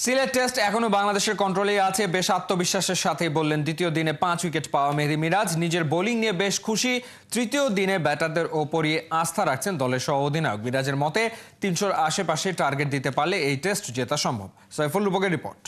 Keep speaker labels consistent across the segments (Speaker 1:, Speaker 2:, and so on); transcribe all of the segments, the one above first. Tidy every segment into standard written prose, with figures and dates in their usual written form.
Speaker 1: Sylhet test এখনো বাংলাদেশের কন্ট্রোলেই আছে। বেশ আত্মবিশ্বাসের সাথেই বললেন দ্বিতীয় দিনে 5 উইকেট পাওয়া মেহেদী মিরাজ। নিজের বোলিং নিয়ে বেশ খুশি। তৃতীয় দিনে ব্যাটারদের ওপরই আস্থা রাখছেন দলের সহ অধিনায়ক। মিরাজের মতে 300-র আশেপাশে টার্গেট দিতে পারলে এই টেস্ট জেতা সম্ভব। সাইফুল রূপকের রিপোর্ট।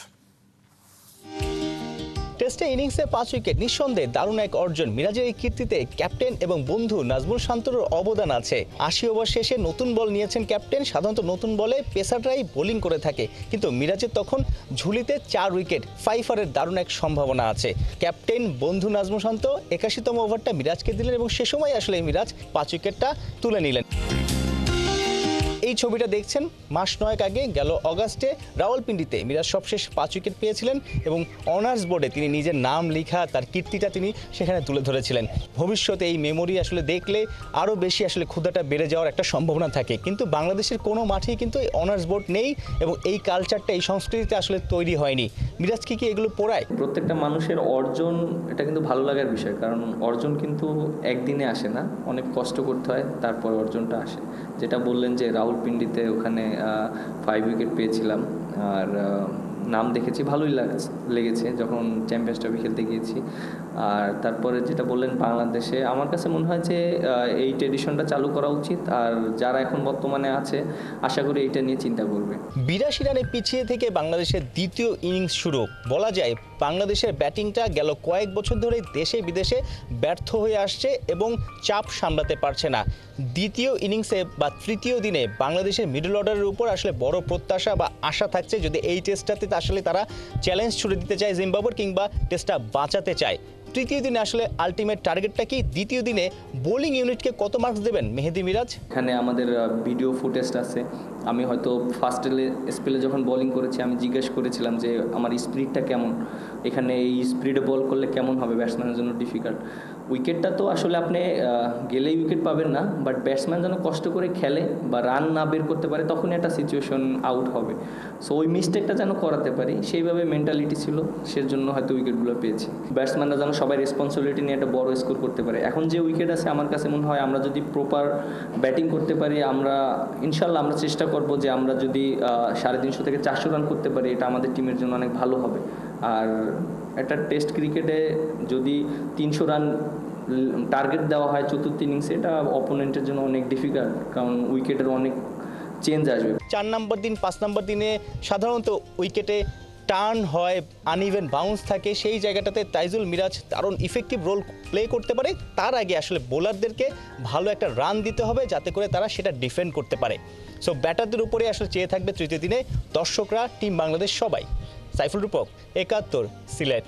Speaker 2: টেস্টে ইনিংসে 5 উইকেট নিঃসন্দেহে দারুণ এক অর্জন। মিরাজের এই কীর্তিতে ক্যাপ্টেন এবং বন্ধু নাজমুল শান্তর অবদান আছে। 80 ওভার শেষে নতুন বল নিয়েছেন ক্যাপ্টেন। সাধারণত নতুন বলে পেসাররাই বোলিং করে থাকে, কিন্তু মিরাজের তখন ঝুলিতে 4 উইকেট, 5-এর দারুণ এক সম্ভাবনা আছে। ক্যাপ্টেন বন্ধু নাজমুল শান্ত 81তম ওভারটা মিরাজকে দিলেন এবং সে সময় আসলে মিরাজ 5 উইকেটটা তুলে নিলেন। এই ছবিটা দেখছেন মাস 9 আগে গেল অগাস্টে রাওয়ালপিন্ডিতে মিরাজ সবশেষ 5 উইকেট পেয়েছিলেন এবং অনার্স বোর্ডে তিনি নিজের নাম লেখা তার কীর্তিটা তিনি সেখানে তুলে ধরেছিলেন। ভবিষ্যতে এই মেমোরি আসলে দেখলে আরও বেশি আসলে ক্ষুধাটা বেড়ে যাওয়ার একটা সম্ভাবনা থাকে, কিন্তু বাংলাদেশের কোনো মাঠেই কিন্তু এই অনার্স বোর্ড নেই এবং এই কালচারটা এই সংস্কৃতিতে আসলে তৈরি হয়নি। মিরাজ কি এগুলো পোড়ায়?
Speaker 3: প্রত্যেকটা মানুষের অর্জন এটা কিন্তু ভালো লাগার বিষয়, কারণ অর্জন কিন্তু একদিনে আসে না, অনেক কষ্ট করতে হয়, তারপর অর্জনটা আসে। যেটা বললেন যে রাওয়ালপিন্ডিতে ওখানে 5 উইকেট পেয়েছিলাম, আর নাম দেখেছি, ভালোই লেগেছে যখন চ্যাম্পিয়ন্স ট্রফি খেলতে গিয়েছি। আর তারপরে যেটা বললেন বাংলাদেশে, আমার কাছে মনে হয় যে এই ট্রেডিশনটা চালু করা উচিত, আর যারা এখন বর্তমানে আছে আশা করি এইটা নিয়ে চিন্তা করবে।
Speaker 2: 82 রানে পিছিয়ে থেকে বাংলাদেশের দ্বিতীয় ইনিংস শুরু। বলা যায় বাংলাদেশের ব্যাটিংটা গেল কয়েক বছর ধরে দেশে বিদেশে ব্যর্থ হয়ে আসছে এবং চাপ সামলাতে পারছে না। দ্বিতীয় ইনিংসে বা তৃতীয় দিনে বাংলাদেশের মিডল অর্ডারের উপর আসলে বড় প্রত্যাশা বা আশা থাকছে, যদি এই টেস্টটাতে আসলে তারা চ্যালেঞ্জ ছুড়ে দিতে চায় জিম্বাবুয়ের, কিংবা টেস্টটা বাঁচাতে চায়। তৃতীয় দিনে আসলে আলটিমেট টার্গেটটা কি? দ্বিতীয় দিনে বোলিং ইউনিটকে কত মার্কস দেবেন মেহেদী মিরাজ?
Speaker 3: এখানে আমাদের ভিডিও ফুটেজ আছে। আমি হয়তো ফার্স্ট স্পেলে যখন বোলিং করেছি আমি জিজ্ঞেস করেছিলাম যে আমার স্পিডটা কেমন, এখানে এই স্পিডে বল করলে কেমন হবে, ব্যাটসম্যানের জন্য ডিফিকাল্ট। উইকেটটা তো আসলে আপনি গেলেই উইকেট পাবেন না, বাট ব্যাটসম্যান যেন কষ্ট করে খেলে বা রান না বের করতে পারে, তখন একটা সিচুয়েশন আউট হবে। সো ওই মিস্টেকটা যেন করাতে পারি সেইভাবে মেন্টালিটি ছিল, সেজন্য হয়তো উইকেটগুলো পেয়েছি। ব্যাটসম্যানরা যেন সবাই রেসপন্সিবিলিটি নিয়ে একটা বড় স্কোর করতে পারে। এখন যে উইকেট আছে আমার কাছে মনে হয় আমরা যদি প্রপার ব্যাটিং করতে পারি, আমরা ইনশাল্লাহ আমরা চেষ্টা করব যে আমরা যদি 350 থেকে 400 রান করতে পারি, এটা আমাদের টিমের জন্য অনেক ভালো হবে। আর একটা টেস্ট ক্রিকেটে যদি 300 রান টার্গেট দেওয়া হয় চতুর্থ ইনিংসে, এটা অপোনেন্টের জন্য অনেক ডিফিকাল্ট, কারণ উইকেটের অনেক চেঞ্জ আসবে।
Speaker 2: 4 নম্বর দিন 5 নম্বর দিনে সাধারণত উইকেটে টার্ন হয়, আনইভেন বাউন্স থাকে, সেই জায়গাটাতে তাইজুল মিরাজ দারুণ ইফেক্টিভ রোল প্লে করতে পারে। তার আগে আসলে বোলারদেরকে ভালো একটা রান দিতে হবে যাতে করে তারা সেটা ডিফেন্ড করতে পারে। সো ব্যাটারদের উপরে আসলে চেয়ে থাকবে তৃতীয় দিনে দর্শকরা, টিম বাংলাদেশ সবাই। সাইফুল রূপক, 71, সিলেট।